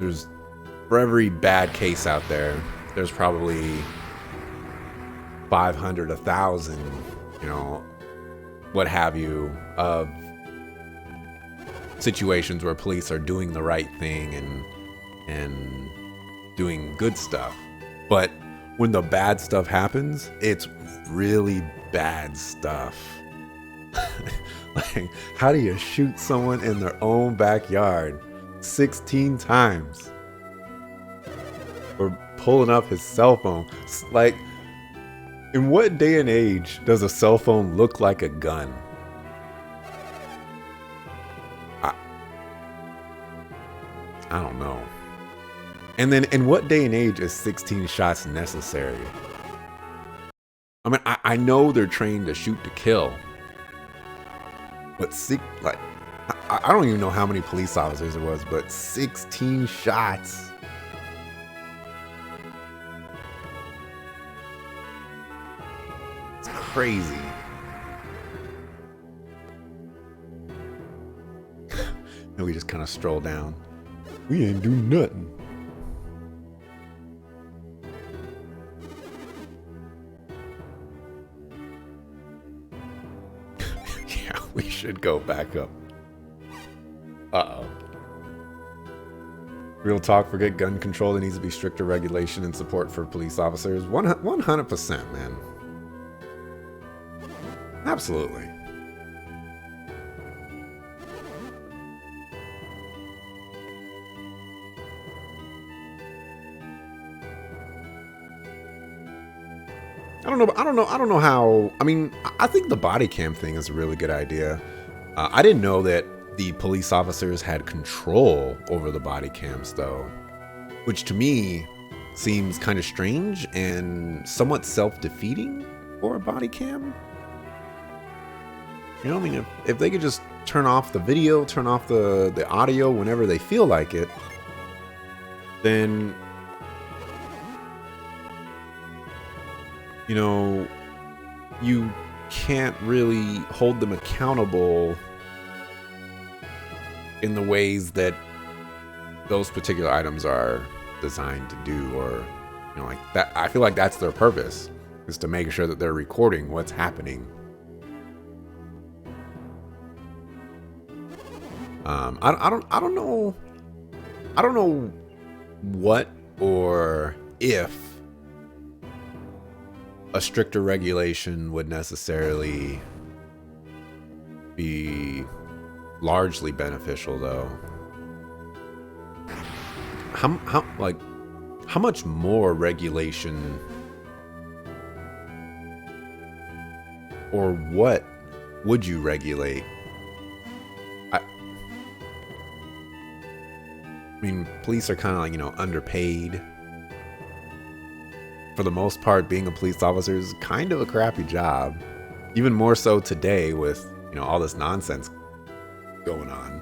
There's, for every bad case out there, there's probably 500, 1,000, you know, what have you, of situations where police are doing the right thing and doing good stuff. But when the bad stuff happens, it's really bad stuff. Like, how do you shoot someone in their own backyard 16 times? Or pulling up his cell phone. Like, in what day and age does a cell phone look like a gun? I don't know. And then in what day and age is 16 shots necessary? I mean, I know they're trained to shoot to kill. But I don't even know how many police officers it was, but 16 shots. It's crazy. And we just kind of stroll down. We ain't do nothing. Yeah, we should go back up. Uh-oh. Real talk, forget gun control. There needs to be stricter regulation and support for police officers. 100%, man. Absolutely. I don't know how. I mean, I think the body cam thing is a really good idea. I didn't know that the police officers had control over the body cams, though, which to me seems kind of strange and somewhat self-defeating for a body cam. You know, I mean, if they could just turn off the video, turn off the audio whenever they feel like it, then, you know, you can't really hold them accountable in the ways that those particular items are designed to do, or, you know, like that. I feel like that's their purpose, is to make sure that they're recording what's happening. I don't know what or if a stricter regulation would necessarily be largely beneficial, though. How much more regulation, or what would you regulate? I mean, police are kind of like, you know, underpaid. For the most part, being a police officer is kind of a crappy job. Even more so today with, you know, all this nonsense going on.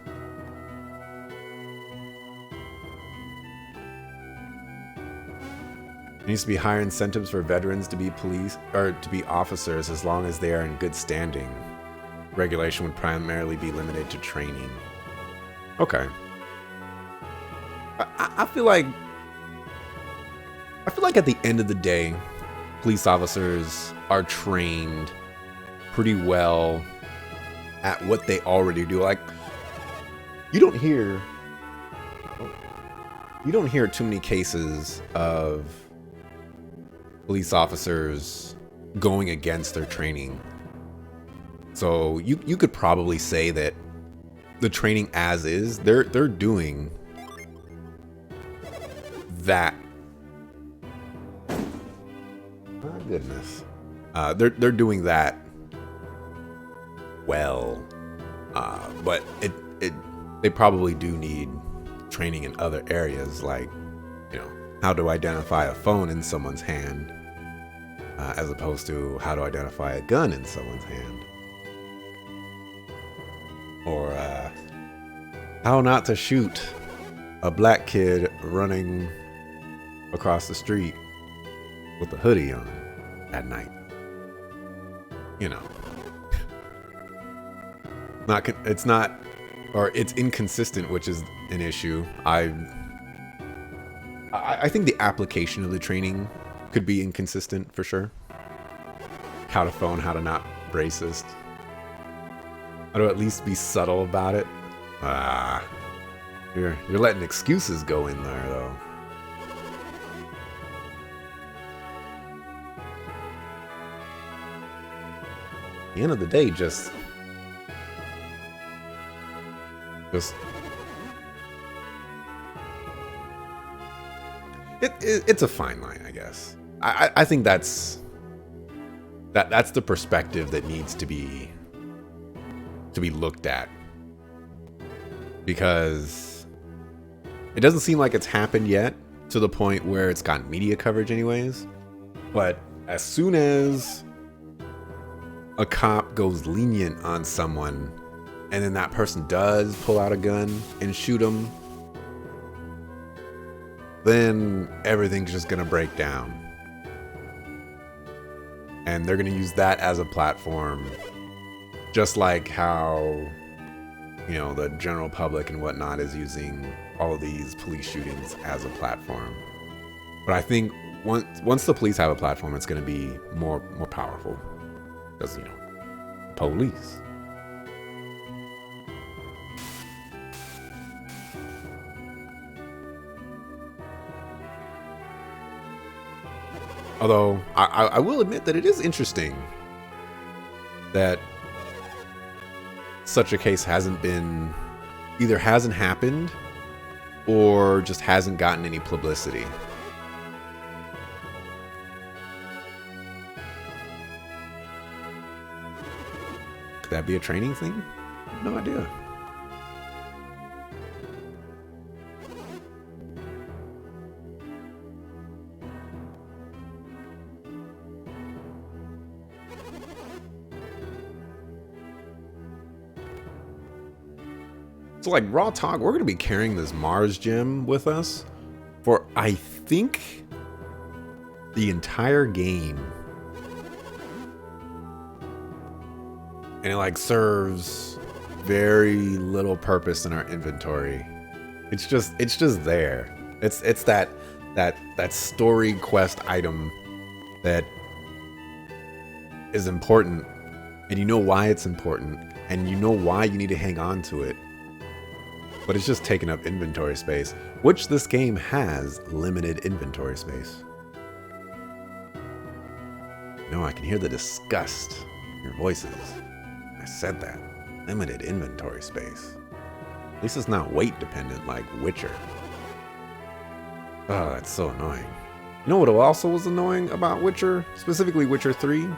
There needs to be higher incentives for veterans to be police or to be officers as long as they are in good standing. Regulation would primarily be limited to training. Okay. I feel like at the end of the day, police officers are trained pretty well at what they already do. Like, you don't hear too many cases of police officers going against their training. So you could probably say that the training as is, they're doing that. My goodness. They're doing that well. But they probably do need training in other areas, like, you know, how to identify a phone in someone's hand, as opposed to how to identify a gun in someone's hand. Or how not to shoot a black kid running across the street with a hoodie on at night. You know. It's inconsistent, which is an issue. I I think the application of the training could be inconsistent for sure. How to phone, how to not racist. How to at least be subtle about it. You're letting excuses go in there though. At the end of the day, just it's a fine line, I guess. I think that's the perspective that needs to be looked at, because it doesn't seem like it's happened yet to the point where it's gotten media coverage anyways. But as soon as a cop goes lenient on someone and then that person does pull out a gun and shoot them, then everything's just gonna break down. And they're gonna use that as a platform, just like how, you know, the general public and whatnot is using all of these police shootings as a platform. But I think once the police have a platform, it's gonna be more powerful. Because, you know, police. Although, I will admit that it is interesting that such a case either hasn't happened or just hasn't gotten any publicity. Could that be a training thing? No idea. So like raw talk, we're going to be carrying this Mars gem with us for, I think, the entire game. And it like serves very little purpose in our inventory. It's just there. It's that story quest item that is important, and you know why it's important, and you know why you need to hang on to it. But it's just taking up inventory space, which this game has limited inventory space. No, I can hear the disgust in your voices. I said that. Limited inventory space. At least it's not weight dependent like Witcher. Oh, that's so annoying. You know what also was annoying about Witcher? Specifically Witcher 3?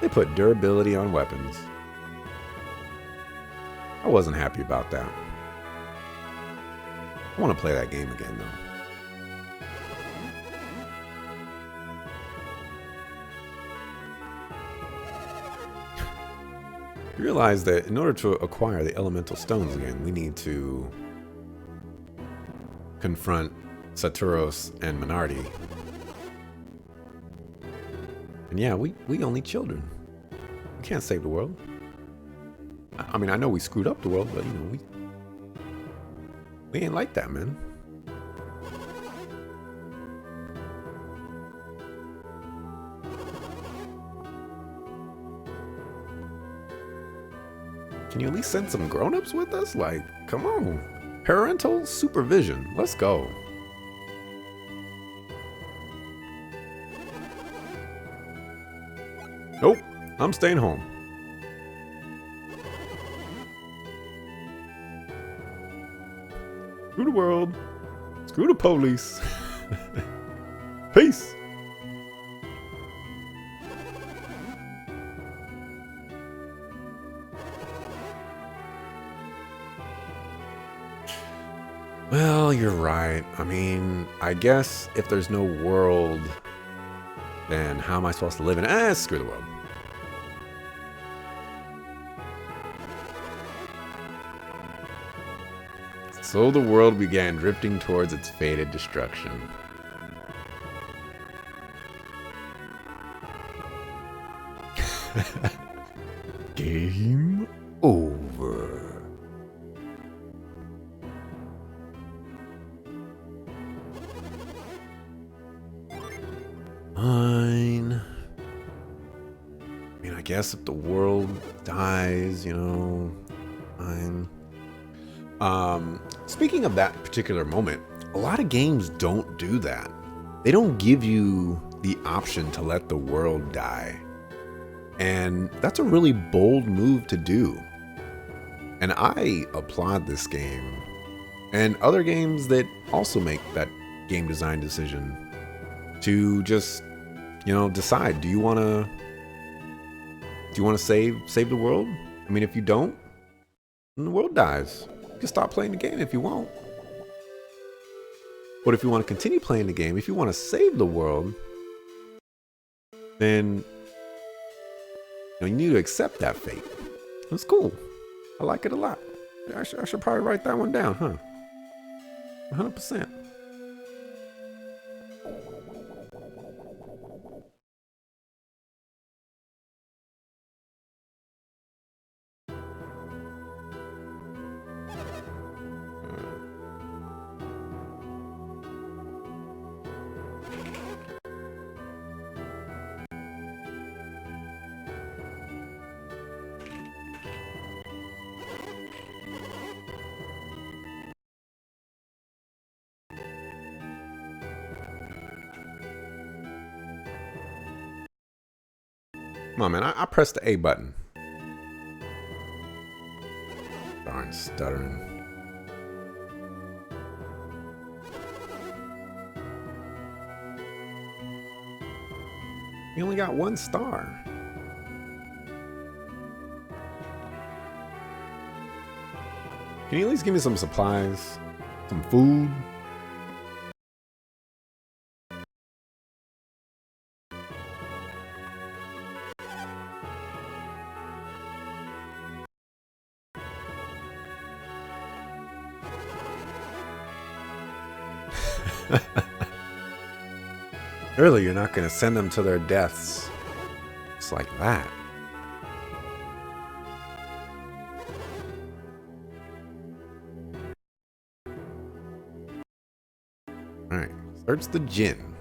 They put durability on weapons. I wasn't happy about that. I want to play that game again, though. You realize that in order to acquire the elemental stones again, we need to confront Saturos and Menardi. And yeah, we only children. We can't save the world. I mean, I know we screwed up the world, but you know, we ain't like that, man. Can you at least send some grown-ups with us? Like, come on. Parental supervision. Let's go. Nope. I'm staying home. Screw the world. Screw the police. Peace. Well, you're right. I mean, I guess if there's no world, then how am I supposed to live in it? Screw the world. So the world began drifting towards its fated destruction. Game over. guess if the world dies, you know, fine. Speaking of that particular moment, a lot of games don't do that. They don't give you the option to let the world die. And that's a really bold move to do. And I applaud this game and other games that also make that game design decision to just, you know, decide, do you want to save the world? I mean, if you don't, then the world dies. You can stop playing the game if you won't. But if you want to continue playing the game, if you want to save the world, then you know, you need to accept that fate. It's cool. I like it a lot. I should probably write that one down, huh? 100%. Come on, man. I pressed the A button. Darn stuttering. You only got 1 star. Can you at least give me some supplies? Some food? Really, you're not going to send them to their deaths just like that. Alright, search the gin.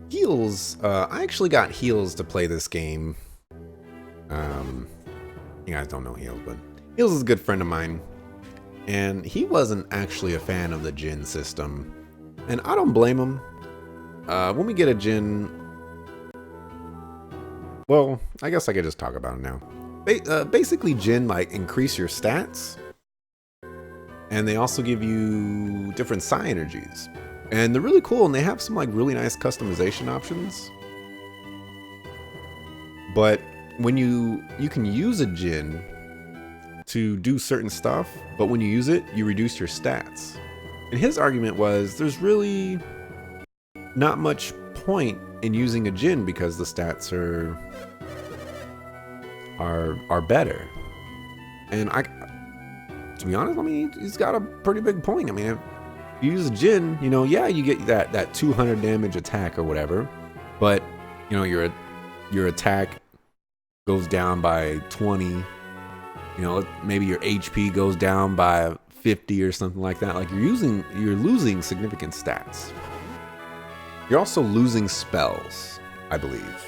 Heals. I actually got Heals to play this game. You guys don't know Heals, but Heals is a good friend of mine. And he wasn't actually a fan of the gin system. And I don't blame him. When we get a gin... Well, I guess I could just talk about it now. Basically, gin, like, increase your stats. And they also give you different psi energies. And they're really cool, and they have some, like, really nice customization options. But when you can use a gin to do certain stuff, but when you use it, you reduce your stats. And his argument was there's really not much point in using a gin because the stats are better. And to be honest, I mean, he's got a pretty big point. I mean, if you use a gin, you know, yeah, you get that 200 damage attack or whatever, but you know, your attack goes down by 20. You know, maybe your HP goes down by 50 or something like that. Like you're losing significant stats. You're also losing spells, I believe.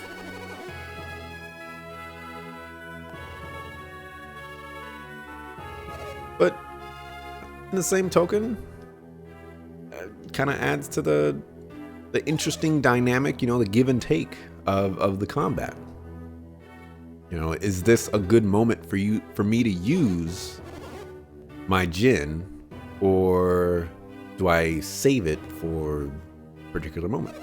But in the same token, kind of adds to the interesting dynamic, you know, the give and take of the combat. You know, is this a good moment for me to use my gin, or do I save it for a particular moment?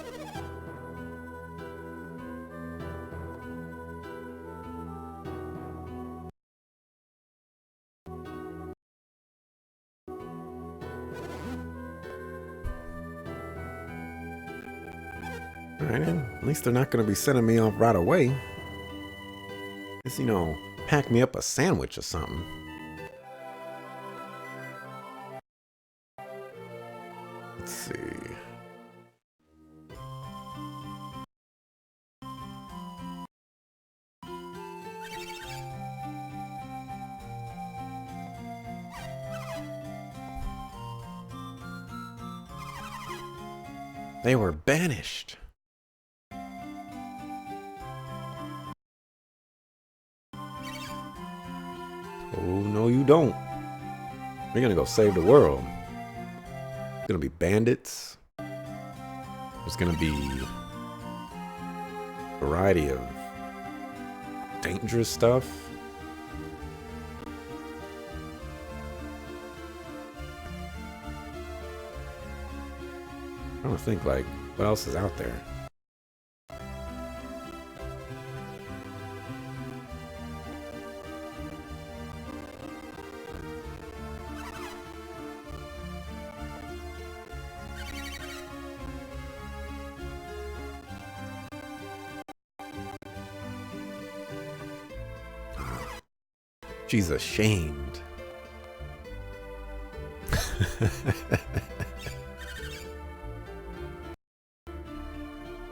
Alright, at least they're not going to be sending me off right away. Just, you know, pack me up a sandwich or something. Let's see. They were banished. No, you don't. You're gonna go save the world. There's gonna be bandits. There's gonna be a variety of dangerous stuff. I'm trying to think, like, what else is out there? She's ashamed.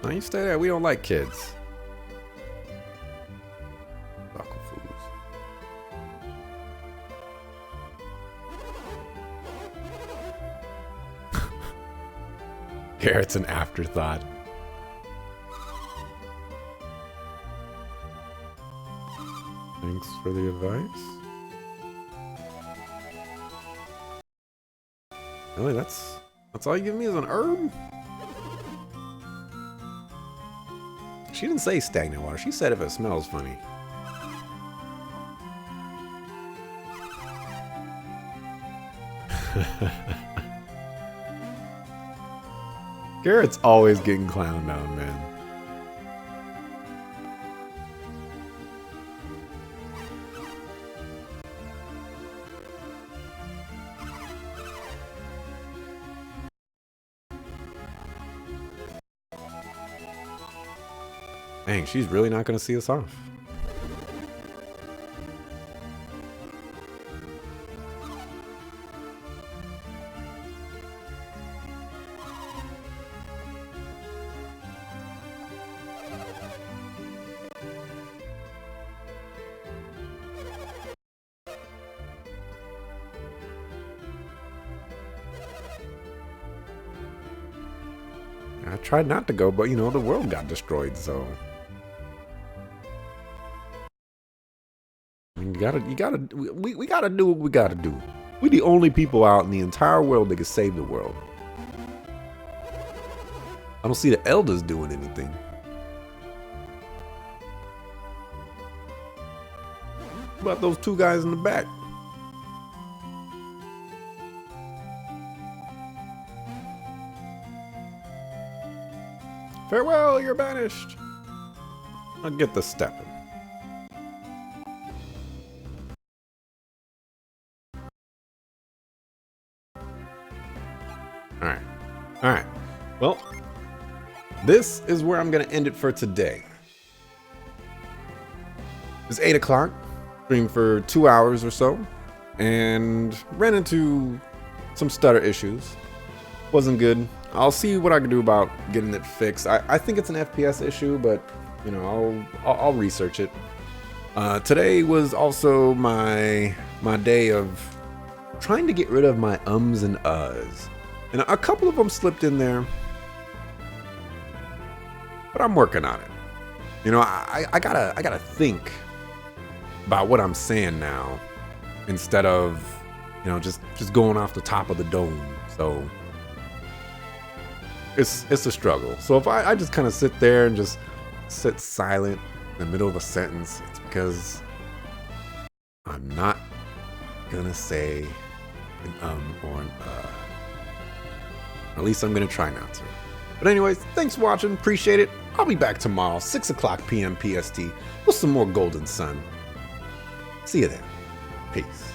No, you stay there. We don't like kids. Aqua foods. Garrett's an afterthought. Thanks for the advice. Really, that's all you give me is an herb? She didn't say stagnant water. She said if it smells funny. Garrett's always getting clowned on, man. Dang, she's really not going to see us off. I tried not to go, but you know, the world got destroyed, so... We gotta do what we gotta do. We the only people out in the entire world that can save the world. I don't see the elders doing anything. What about those two guys in the back? Farewell, you're banished. I'll get the stepping. Alright. Well, this is where I'm going to end it for today. It's 8 o'clock. Streamed for 2 hours or so. And ran into some stutter issues. Wasn't good. I'll see what I can do about getting it fixed. I think it's an FPS issue, but, you know, I'll research it. Today was also my day of trying to get rid of my ums and uhs. And a couple of them slipped in there, but I'm working on it. You know, I gotta think about what I'm saying now, instead of, you know, just going off the top of the dome. So it's a struggle. So if I just kind of sit there and just sit silent in the middle of a sentence, it's because I'm not gonna say an or an At least I'm going to try not to. But anyways, thanks for watching. Appreciate it. I'll be back tomorrow, 6 o'clock p.m. PST, with some more Golden Sun. See you then. Peace.